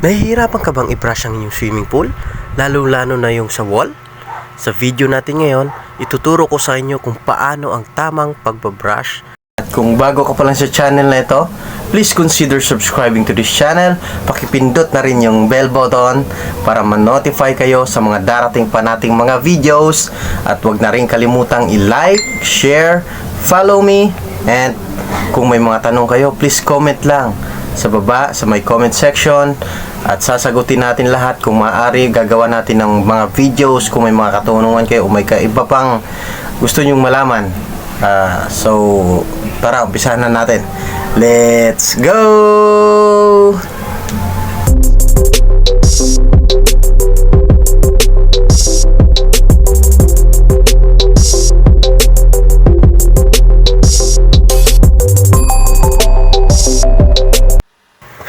Nahihirapan ka bang i-brush ang inyong swimming pool? Lalo-lalo na yung sa wall? Sa video natin ngayon, ituturo ko sa inyo kung paano ang tamang pagbabrush. At kung bago ka pa lang sa channel na ito, please consider subscribing to this channel. Pakipindot na rin yung bell button para ma-notify kayo sa mga darating pa nating mga videos. At huwag na rin kalimutang i-like, share, follow me, and kung may mga tanong kayo, please comment lang sa baba, sa may comment section, at sasagutin natin lahat. Kung maaari, gagawa natin ng mga videos kung may mga katanungan kayo o may iba pang gusto nyong malaman. So, tara, umpisahan na natin. Let's go!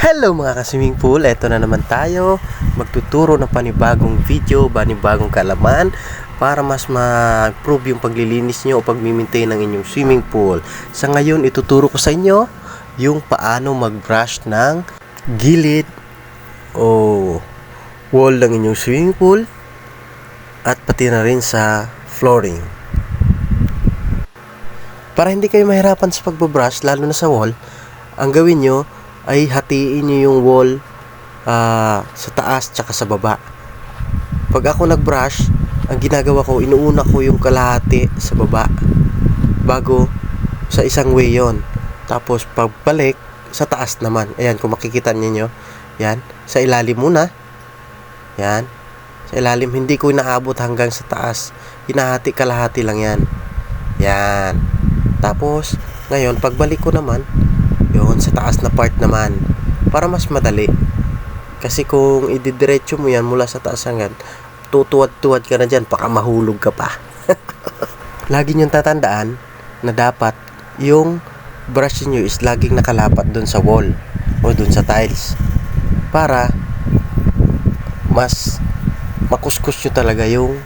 Hello mga ka-swimming pool, eto na naman tayo. Magtuturo ng panibagong video, panibagong kalaman para mas ma-improve yung paglilinis nyo o pag-maintain ng inyong swimming pool. Sa ngayon, ituturo ko sa inyo yung paano mag-brush ng gilid o wall ng inyong swimming pool at pati na rin sa flooring. Para hindi kayo mahirapan sa pagbabrush, lalo na sa wall, ang gawin nyo ay hatiin nyo yung wall sa taas tsaka sa baba. Pag ako nag-brush, ang ginagawa ko, inuuna ko yung kalahati sa baba bago sa isang way yon. Tapos pagbalik sa taas naman, ayan, kung makikita niyo, yan, sa ilalim muna, yan, sa ilalim, hindi ko inaabot hanggang sa taas, hinahati kalahati lang yan, yan. Tapos ngayon pagbalik ko naman yun sa taas na part naman para mas madali. Kasi kung ididiretso mo yan mula sa taas hanggang, tutuwad-tuwad ka na dyan, baka mahulog ka pa. Lagi niyong tatandaan na dapat yung brush niyo is laging nakalapat dun sa wall o dun sa tiles para mas makuskus nyo talaga yung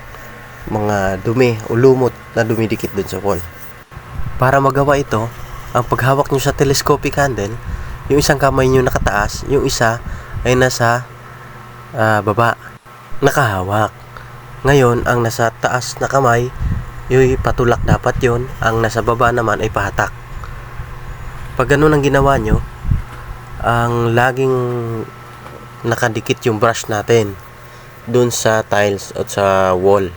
mga dumi o lumot na dumidikit dun sa wall. Para magawa ito, ang paghawak nyo sa telescopic handle, yung isang kamay nyo nakataas, yung isa ay nasa baba, nakahawak. Ngayon, ang nasa taas na kamay, yung patulak dapat yon, ang nasa baba naman ay pahatak. Pag ganun ang ginawa nyo, ang laging nakadikit yung brush natin dun sa tiles at sa wall.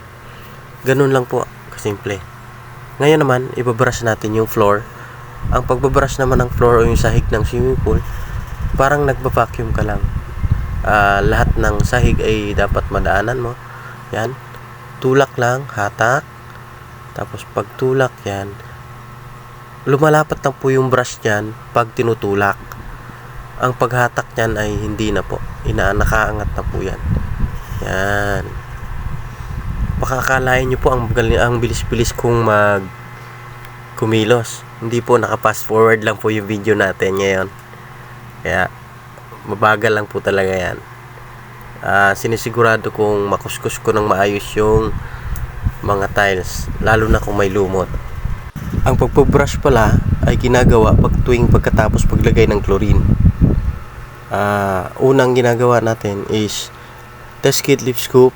Ganun lang po, kasimple. Ngayon naman, ibabrush natin yung floor. Ang pagbabrush naman ng floor o yung sahig ng swimming pool, parang nagba-vacuum ka lang. Lahat ng sahig ay dapat madaanan mo. Yan. Tulak lang, hatak. Tapos pag tulak yan, lumalapat lang po yung brush niyan pag tinutulak. Ang paghatak niyan ay hindi na po. Nakaangat na po yan. Yan. Baka akalain nyo po ang bilis-bilis kong kumilos. Hindi po, naka-fast forward lang po yung video natin ngayon. Kaya mabagal lang po talaga yan. Sinisigurado kong makuskus ko ng maayos yung mga tiles, lalo na kung may lumot. Ang pagpabrush pala ay ginagawa tuwing pagkatapos paglagay ng chlorine. Unang ginagawa natin is test kit, lip scoop,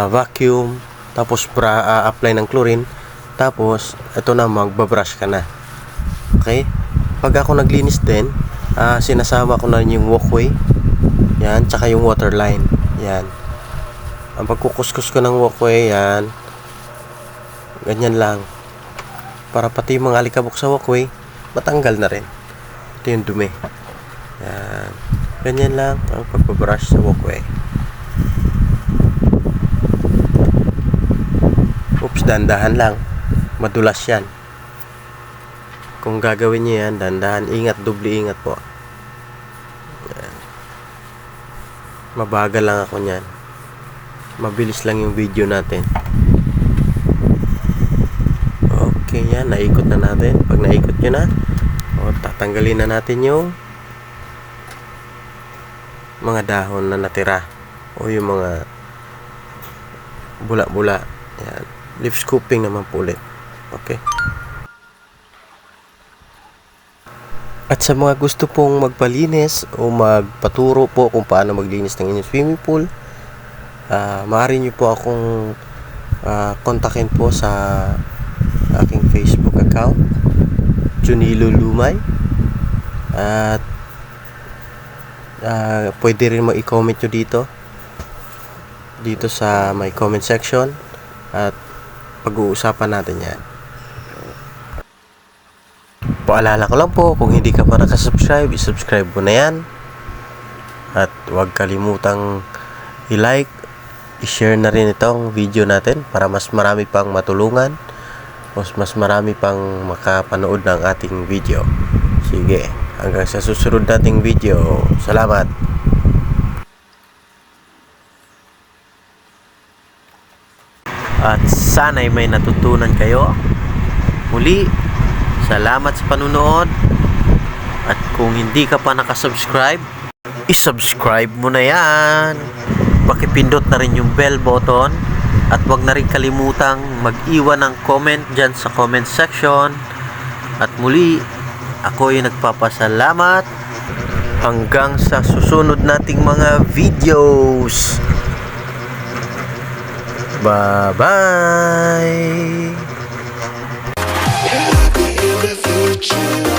vacuum, tapos apply ng chlorine. Tapos, ito na, magbabrush ka na. Okay? Pag ako naglinis din, sinasama ko na rin yung walkway. Yan, tsaka yung water line. Yan. Ang pagkukuskus ko ng walkway, yan. Ganyan lang. Para pati yung mga alikabok sa walkway, matanggal na rin. Ito yung dumi. Yan. Ganyan lang ang pagbabrush sa walkway. Oops, dandahan lang. Madulas yan. Kung gagawin nyo yan, dandahan, ingat, doble ingat po. Yan. Mabagal lang ako nyan. Mabilis lang yung video natin. Okay, yan, naikot na natin. Pag naikot nyo na, tatanggalin na natin yung mga dahon na natira o yung mga bula-bula. Yan. Lip scooping naman po ulit. Okay. At sa mga gusto pong magpalinis o magpaturo po kung paano maglinis ng inyong swimming pool, maaari nyo po akong kontakin po sa aking Facebook account, Junilo Lumay. At pwede rin i-comment nyo dito sa may comment section, at pag-uusapan natin yan. Paalala ko lang po, kung hindi ka pa nakasubscribe, isubscribe mo na yan. At huwag kalimutang i-like, i-share na rin itong video natin para mas marami pang matulungan, mas marami pang makapanood ng ating video. Sige, hanggang sa susunod nating video. Salamat! At sana'y may natutunan kayo. Muli, salamat sa panunood. At kung hindi ka pa nakasubscribe, isubscribe mo na yan. Pakipindot na rin yung bell button. At wag na rin kalimutang mag-iwan ng comment dyan sa comment section. At muli, ako'y nagpapasalamat. Hanggang sa susunod nating mga videos. Bye-bye! Happy in the future.